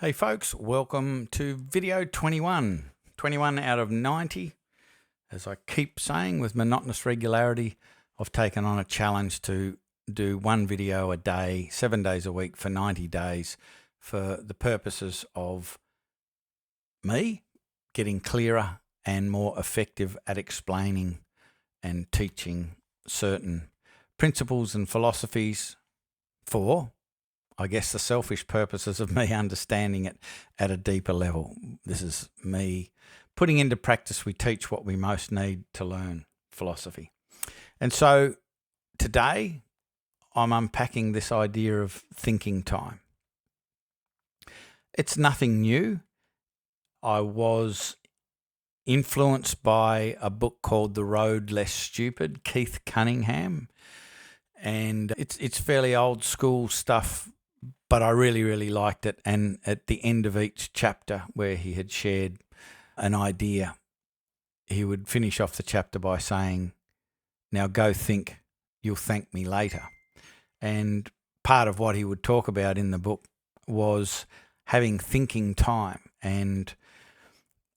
Hey folks, welcome to video 21. 21 out of 90. As I keep saying with monotonous regularity, I've taken on a challenge to do one video a day, 7 days a week for 90 days for the purposes of me getting clearer and more effective at explaining and teaching certain principles and philosophies for, I guess, the selfish purposes of me understanding it at a deeper level. This is me putting into practice. We teach what we most need to learn, philosophy. And so today I'm unpacking this idea of thinking time. It's nothing new. I was influenced by a book called The Road Less Stupid, Keith Cunningham. And it's fairly old school stuff, but I really liked it. And at the end of each chapter where he had shared an idea, he would finish off the chapter by saying, "Now go think, you'll thank me later." And part of what he would talk about in the book was having thinking time. And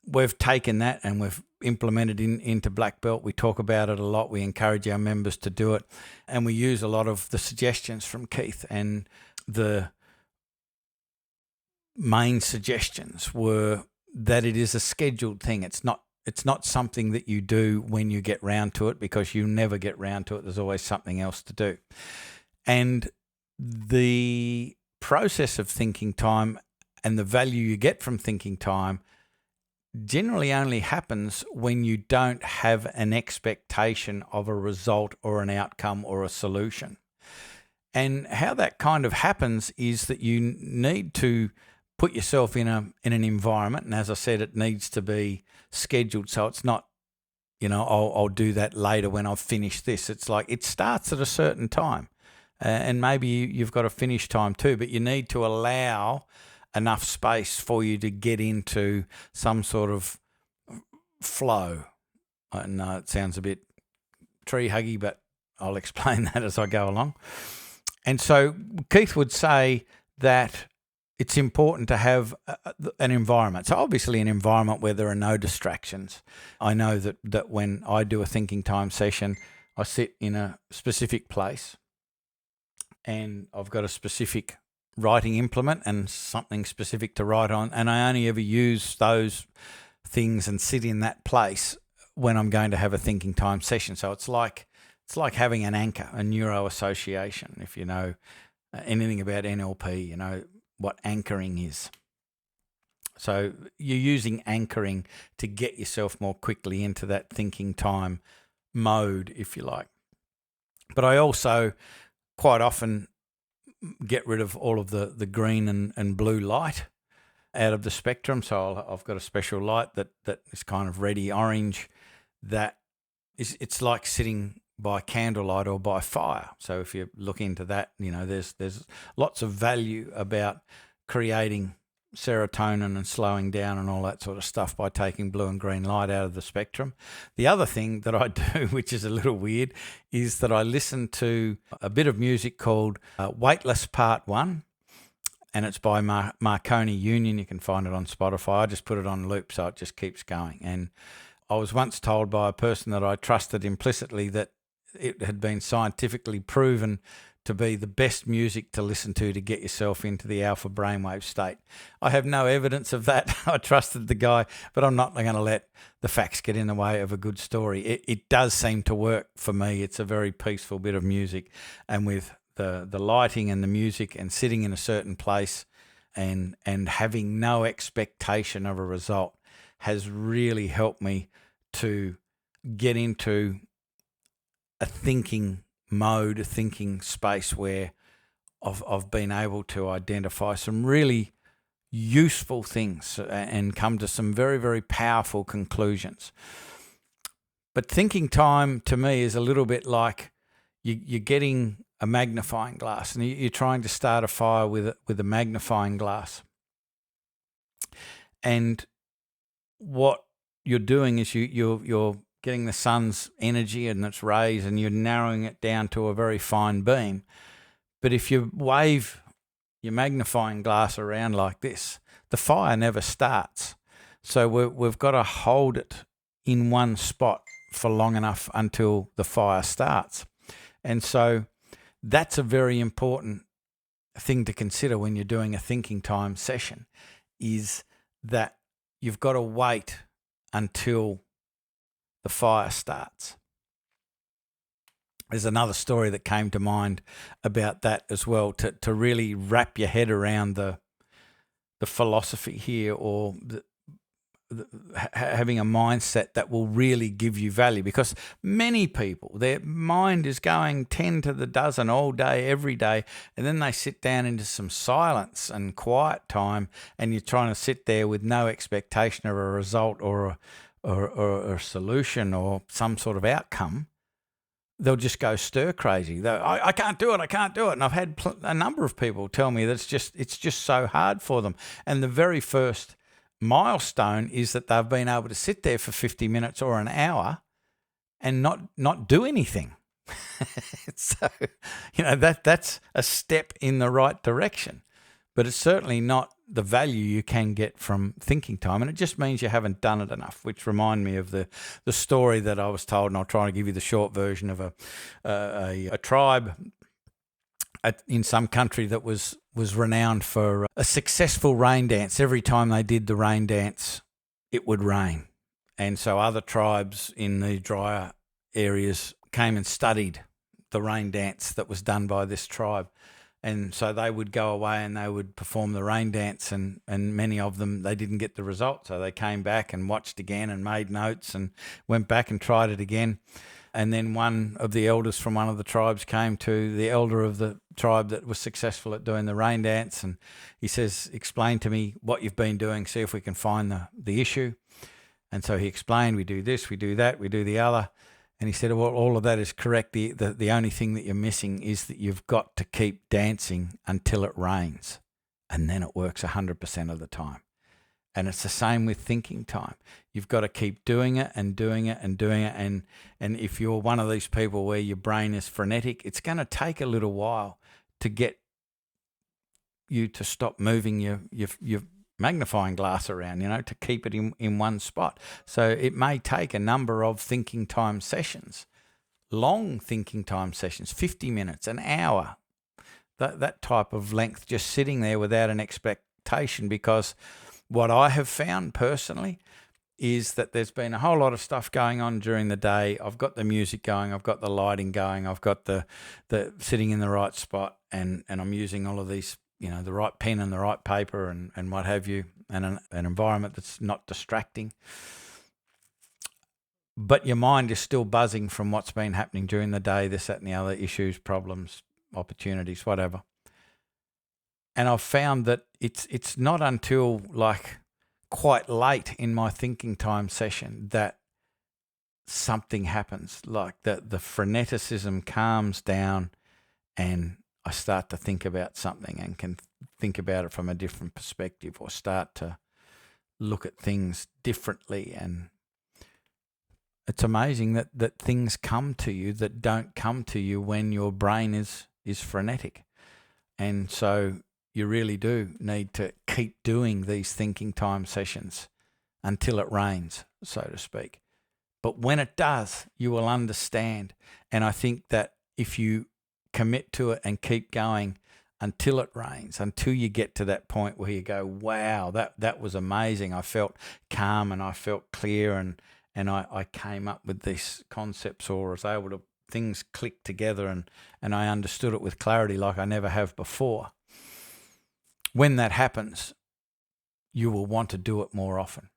we've taken that and we've implemented into Black Belt. We talk about it a lot. We encourage our members to do it. And we use a lot of the suggestions from Keith. And the main suggestions were that it is a scheduled thing. It's not something that you do when you get round to it, because you never get round to it. There's always something else to do. And the process of thinking time and the value you get from thinking time generally only happens when you don't have an expectation of a result or an outcome or a solution. And how that kind of happens is that you need to put yourself in an environment, and as I said, it needs to be scheduled. So it's not, I'll do that later when I've finished this. It's like it starts at a certain time, and maybe you've got a finish time too, but you need to allow enough space for you to get into some sort of flow. I know it sounds a bit tree huggy, but I'll explain that as I go along. And so Keith would say that it's important to have an environment. So obviously an environment where there are no distractions. I know that when I do a thinking time session, I sit in a specific place and I've got a specific writing implement and something specific to write on. And I only ever use those things and sit in that place when I'm going to have a thinking time session. So it's like having an anchor, a neuro association. If you know anything about NLP, you know what anchoring is. So you're using anchoring to get yourself more quickly into that thinking time mode, if you like. But I also quite often get rid of all of the green and blue light out of the spectrum. So I've got a special light that is kind of reddy orange. It's like sitting by candlelight or by fire. So if you look into that, there's lots of value about creating serotonin and slowing down and all that sort of stuff by taking blue and green light out of the spectrum. The other thing that I do, which is a little weird, is that I listen to a bit of music called Weightless Part 1, and it's by Marconi Union. You can find it on Spotify. I just put it on loop so it just keeps going. And I was once told by a person that I trusted implicitly that it had been scientifically proven to be the best music to listen to get yourself into the alpha brainwave state. I have no evidence of that. I trusted the guy, but I'm not going to let the facts get in the way of a good story. It does seem to work for me. It's a very peaceful bit of music, and with the lighting and the music and sitting in a certain place and having no expectation of a result has really helped me to get into a thinking mode, a thinking space where I've been able to identify some really useful things and come to some very, very powerful conclusions. But thinking time to me is a little bit like you're getting a magnifying glass and you're trying to start a fire with a magnifying glass. And what you're doing is you're getting the sun's energy and its rays, and you're narrowing it down to a very fine beam. But if you wave your magnifying glass around like this, the fire never starts. So we've got to hold it in one spot for long enough until the fire starts. And so that's a very important thing to consider when you're doing a thinking time session, is that you've got to wait until the fire starts. There's another story that came to mind about that as well, to really wrap your head around the philosophy here, or having a mindset that will really give you value. Because many people, their mind is going 10 to the dozen all day, every day, and then they sit down into some silence and quiet time, and you're trying to sit there with no expectation of a result or a solution or some sort of outcome. They'll just go stir crazy. I can't do it. I can't do it. And I've had a number of people tell me that it's just so hard for them. And the very first milestone is that they've been able to sit there for 50 minutes or an hour and not do anything. So, that's a step in the right direction. But it's certainly not the value you can get from thinking time. And it just means you haven't done it enough, which remind me of the story that I was told, and I'll try to give you the short version of a tribe in some country that was renowned for a successful rain dance. Every time they did the rain dance, it would rain. And so other tribes in the drier areas came and studied the rain dance that was done by this tribe. And so they would go away and they would perform the rain dance, and many of them, they didn't get the result. So they came back and watched again and made notes and went back and tried it again. And then one of the elders from one of the tribes came to the elder of the tribe that was successful at doing the rain dance, and he says, explain to me what you've been doing, see if we can find the issue. And so he explained, we do this, we do that, we do the other. And he said, well, all of that is correct. The only thing that you're missing is that you've got to keep dancing until it rains. And then it works 100% of the time. And it's the same with thinking time. You've got to keep doing it and doing it and doing it. And if you're one of these people where your brain is frenetic, it's going to take a little while to get you to stop moving your magnifying glass around, to keep it in one spot. So it may take a number of thinking time sessions, long thinking time sessions, 50 minutes, an hour, that type of length, just sitting there without an expectation. Because what I have found personally is that there's been a whole lot of stuff going on during the day. I've got the music going, I've got the lighting going, I've got the sitting in the right spot, and I'm using all of these, the right pen and the right paper and what have you, and an environment that's not distracting. But your mind is still buzzing from what's been happening during the day, this, that, and the other, issues, problems, opportunities, whatever. And I've found that it's not until like quite late in my thinking time session that something happens, like the freneticism calms down, and I start to think about something and can think about it from a different perspective, or start to look at things differently. And it's amazing that things come to you that don't come to you when your brain is frenetic. And so you really do need to keep doing these thinking time sessions until it rains, so to speak. But when it does, you will understand. And I think that if you commit to it and keep going until it rains, until you get to that point where you go, wow, that was amazing. I felt calm and I felt clear, and I came up with these concepts, or was able to, things click together, and I understood it with clarity like I never have before. When that happens, you will want to do it more often.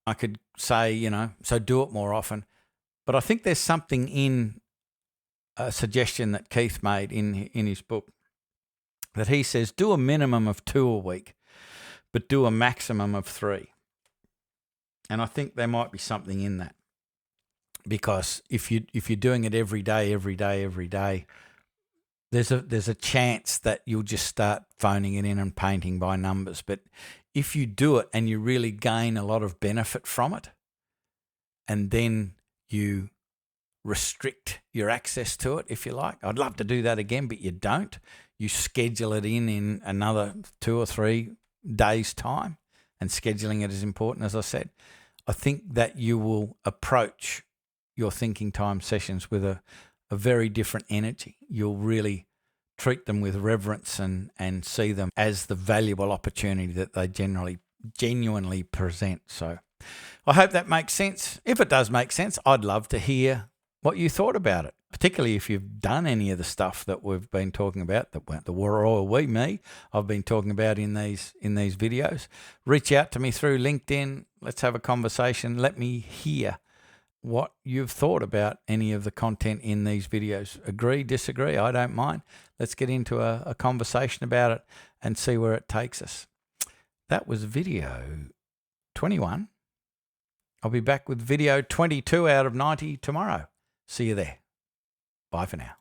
I could say, so do it more often, but I think there's something in a suggestion that Keith made in his book, that he says, do a minimum of 2 a week, but do a maximum of 3. And I think there might be something in that, because if you're doing it every day, there's a chance that you'll just start phoning it in and painting by numbers. But if you do it and you really gain a lot of benefit from it, and then you restrict your access to it, if you like. I'd love to do that again, but you don't. you schedule it in another 2 or 3 days' time, and scheduling it is important, as I said, I think that you will approach your thinking time sessions with a very different energy. You'll really treat them with reverence and see them as the valuable opportunity that they genuinely present. So I hope that makes sense. If it does make sense, I'd love to hear what you thought about it, particularly if you've done any of the stuff that we've been talking about, I've been talking about in these videos. Reach out to me through LinkedIn. Let's have a conversation. Let me hear what you've thought about any of the content in these videos. Agree, disagree, I don't mind. Let's get into a conversation about it and see where it takes us. That was video 21. I'll be back with video 22 out of 90 tomorrow. See you there. Bye for now.